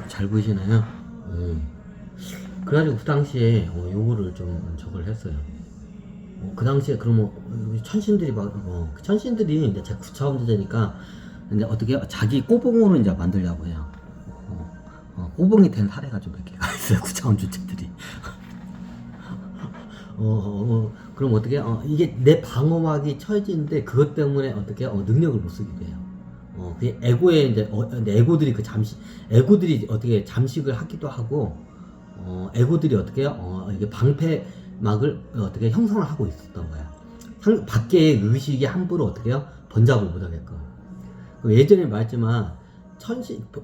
잘 보이시나요? 그래가지고 그 당시에 요거를 좀 저걸 했어요. 그 당시에 그러면 천신들이 그 천신들이 이제 제 9차원 주제니까 이제 어떻게 자기 꼬봉으로 이제 만들려고 해요. 꼬봉이 된 사례가 좀 몇 개가 있어요. 9차원 주체들이. 그럼 어떻게 이게 내 방어막이 처해지는데 그것 때문에 어떻게 능력을 못 쓰게 돼요. 그 에고에 이제 에고들이 에고들이 어떻게 잠식을 하기도 하고 에고들이 어떻게 이게 방패막을 어떻게 형성을 하고 있었던 거야. 밖의 의식이 함부로 어떻게요 번잡을 못하게끔. 예전에 말했지만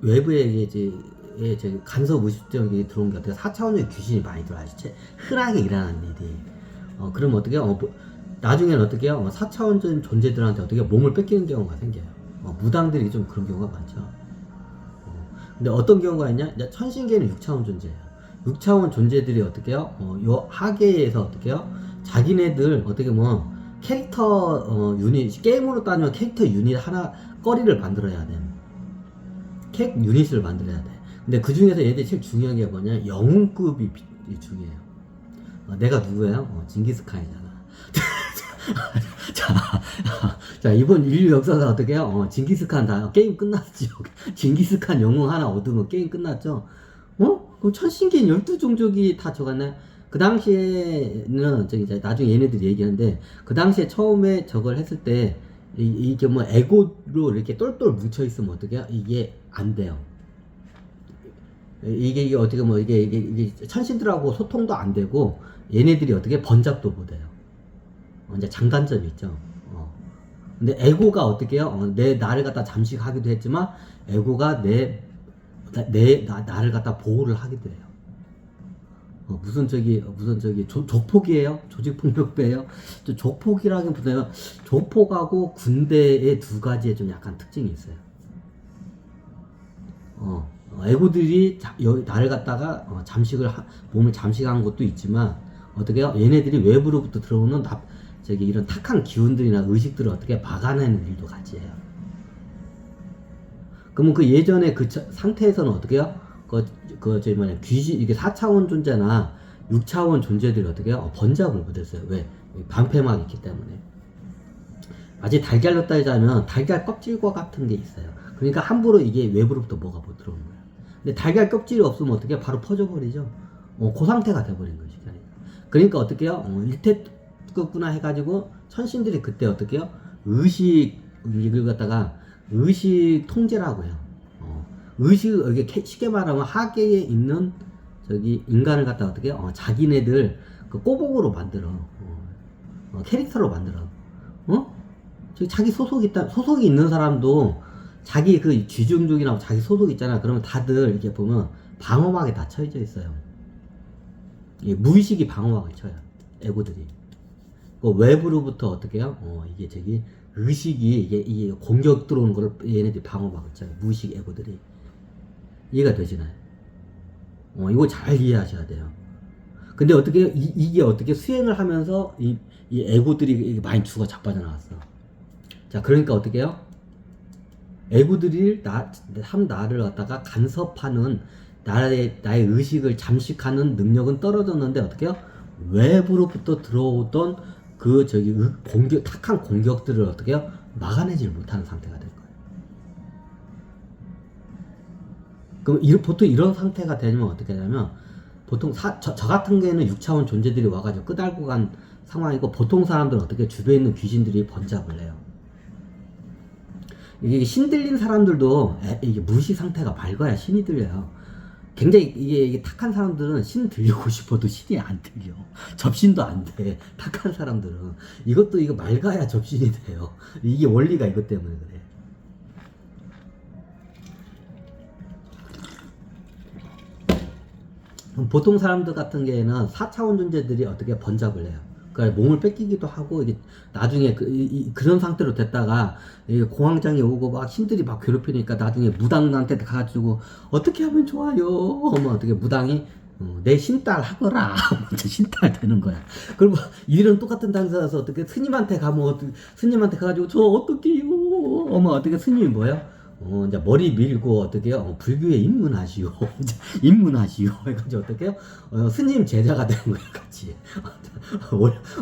외부에 이제 간섭 의식적이 들어온 게 어떻게 4차원의 귀신이 많이 들어와요. 흔하게 일어나는 일이. 그러면 어떻게 나중에는 어떻게 4차원적인 존재들한테 어떻게 몸을 뺏기는 경우가 생겨요. 무당들이 좀 그런 경우가 많죠. 근데 어떤 경우가 있냐? 천신계는 6차원 존재예요. 6차원 존재들이 어떻게요? 요 하계에서 어떻게요? 자기네들 어떻게 뭐 캐릭터 유닛 게임으로 따지면 캐릭터 유닛 하나 거리를 만들어야 돼. 캐릭 유닛을 만들어야 돼. 근데 그 중에서 얘들이 제일 중요한 게 뭐냐? 영웅급이 중요해요. 내가 누구예요? 징기스칸이잖아. 자, 이번 인류 역사가 어떻게 해요? 징기스칸 다, 게임 끝났죠. 징기스칸 영웅 하나 얻으면 게임 끝났죠. 그럼 천신계인 12종족이 다 적었네? 그 당시에는, 이제 나중에 얘네들이 얘기하는데, 그 당시에 처음에 저걸 했을 때, 이게 뭐 에고로 이렇게 똘똘 뭉쳐있으면 어떻게 해요? 이게 안 돼요. 이게 어떻게 뭐 이게 천신들하고 소통도 안 되고, 얘네들이 어떻게 번잡도 못 해요. 이제 장단점이 있죠. 근데 에고가 어떻게 해요? 나를 갖다 잠식하기도 했지만, 에고가 나를 갖다 보호를 하기도 해요. 무슨 조폭이에요? 조직폭력배예요? 조폭이라기보다는 조폭하고 군대의 두 가지의 좀 약간 특징이 있어요. 에고들이 나를 갖다가 몸을 잠식한 것도 있지만, 어떻게 해요? 얘네들이 외부로부터 들어오는 이런 탁한 기운들이나 의식들을 어떻게 막아내는 일도 같이 해요. 그러면 그 예전에 그 상태에서는 어떻게 해요? 귀신, 이게 4차원 존재나 6차원 존재들이 어떻게 해요? 번잡을 못했어요. 왜? 방패막이 있기 때문에. 아직 달걀로 따지자면 달걀 껍질과 같은 게 있어요. 그러니까 함부로 이게 외부로부터 뭐가 못 들어오는 거예요. 근데 달걀 껍질이 없으면 어떻게 해요? 바로 퍼져버리죠. 그 상태가 돼버린 거죠. 그러니까 어떻게 해요? 일태급구나 해가지고 천신들이 그때 어떻게 해요? 이걸 갖다가 의식 통제라고 해요. 이게 쉽게 말하면 하계에 있는 인간을 갖다가 어떻게 해요? 자기네들 그 꼬복으로 만들어. 캐릭터로 만들어. 자기 소속이 있는 사람도 자기 그 쥐중족이나 자기 소속 있잖아. 그러면 다들 이렇게 보면 방어막에 다 처해져 있어요. 무의식이 방어막을 쳐요. 에고들이. 외부로부터 어떻게 해요? 이게 의식이 이게 공격 들어오는 거를 얘네들이 방어막을 쳐요. 무의식 에고들이. 이해가 되시나요? 이거 잘 이해하셔야 돼요. 근데 어떻게 이게 어떻게 수행을 하면서 이 에고들이 많이 죽어 자빠져 나왔어. 자, 그러니까 어떻게 해요? 에고들이 나를 갖다가 간섭하는 나의 의식을 잠식하는 능력은 떨어졌는데 어떻게 해요? 외부로부터 들어오던 탁한 공격들을 어떻게 해요? 막아내질 못하는 상태가 될 거예요. 그럼 보통 이런 상태가 되면 어떻게 되냐면, 보통 저 같은 경우에는 6차원 존재들이 와가지고 끄달고 간 상황이고, 보통 사람들은 어떻게 주변에 있는 귀신들이 번잡을 해요. 이게 신 들린 사람들도 이게 무의식 상태가 맑아야 신이 들려요. 굉장히 이게 탁한 사람들은 신 들리고 싶어도 신이 안 들려. 접신도 안 돼. 탁한 사람들은. 이거 맑아야 접신이 돼요. 이게 원리가 이것 때문에 그래. 보통 사람들 같은 경우에는 4차원 존재들이 어떻게 번잡을 해요. 그러니까 몸을 뺏기기도 하고, 이게 나중에 그런 상태로 됐다가 공황장애 오고 막 신들이 막 괴롭히니까 나중에 무당한테 가가지고 어떻게 하면 좋아요? 하면 어떻게 무당이 내 신딸 하거라. 신딸 되는 거야. 그리고 이런 똑같은 당사자서 어떻게 스님한테 가면 스님한테 가가지고 저 어떻게 해요? 어머 어떻게 스님이 뭐예요? 이제 머리 밀고 어떻게요? 불교에 입문하시오. 이제 입문하시오. 해가지고 어떻게요? 스님 제자가 되는 거예요, 같이.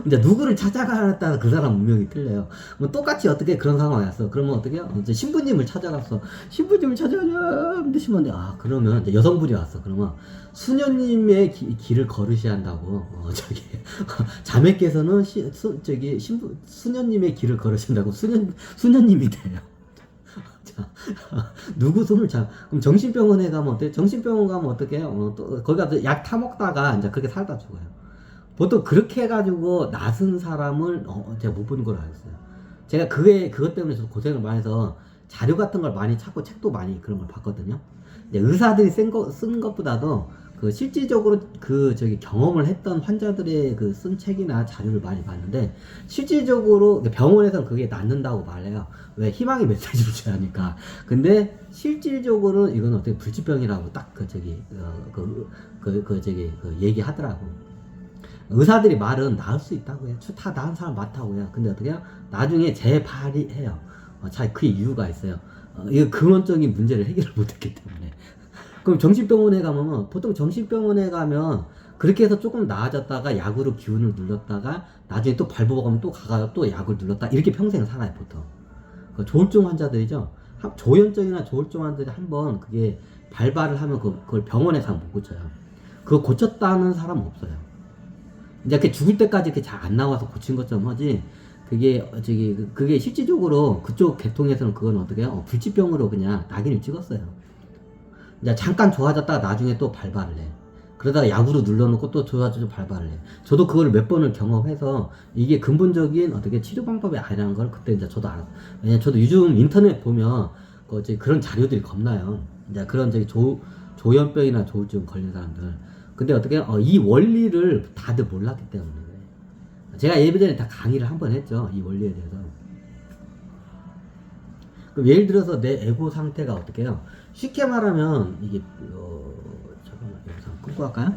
이제 누구를 찾아가겠다는 그 사람 운명이 틀려요. 뭐 똑같이 어떻게 그런 상황이 왔어. 그러면 어떻게요? 이제 신부님을 찾아갔어. 신부님을 찾아가자. 근데 신부님, 그러면 이제 여성분이 왔어. 그러면 수녀님의 길을 걸으셔야 한다고. 자매께서는 수녀님의 길을 걸으신다고 수녀님이 돼요. 누구 손을 그럼 정신병원에 가면 어때? 정신병원 가면 어떻게 해요? 또 거기 가서 약 타먹다가 이제 그렇게 살다 죽어요. 보통 그렇게 해가지고 낯은 사람을 제가 못 보는 걸 알았어요. 제가 그것 때문에 저도 고생을 많이 해서 자료 같은 걸 많이 찾고 책도 많이 그런 걸 봤거든요. 이제 의사들이 쓴 것보다도 실질적으로 경험을 했던 환자들의 쓴 책이나 자료를 많이 봤는데, 실질적으로 병원에서는 그게 낫는다고 말해요. 왜? 희망의 메시지를 줘야 하니까. 근데 실질적으로 이건 어떻게 불치병이라고 딱 얘기하더라고. 의사들이 말은 나을 수 있다고 해요. 다 나은 사람 많다고 해요. 근데 어떻게 해요? 나중에 재발이해요. 그 이유가 있어요. 이거 근원적인 문제를 해결을 못했기 때문에. 그럼 정신병원에 가면, 보통 정신병원에 가면 그렇게 해서 조금 나아졌다가 약으로 기운을 눌렀다가 나중에 또 발버거면 또 가가 또 약을 눌렀다, 이렇게 평생 살아요, 보통. 조울증 환자들이죠. 조현증이나 조울증 환자들이 한번 그게 발발을 하면 그걸 병원에 가면 못 고쳐요. 그거 고쳤다는 사람은 없어요. 이제 죽을 때까지 잘 안 나와서 고친 것처럼 하지, 그게 실질적으로 그쪽 계통에서는 그건 어떻게 해요? 불치병으로 그냥 낙인을 찍었어요. 이제 잠깐 좋아졌다가 나중에 또 발발을 해. 그러다가 약으로 눌러놓고 또 좋아져서 발발을 해. 저도 그걸 몇 번을 경험해서 이게 근본적인 어떻게 치료 방법이 아니라는 걸 그때 이제 저도 알았어요. 왜냐면 저도 요즘 인터넷 보면 그런 자료들이 겁나요. 이제 그런 조현병이나 조울증 걸린 사람들. 근데 어떻게 이 원리를 다들 몰랐기 때문에. 제가 예전에 다 강의를 한 번 했죠, 이 원리에 대해서. 그럼 예를 들어서 내 에고 상태가 어떻게 해요? 쉽게 말하면 이게 잠깐만, 여기서 끊고 할까요?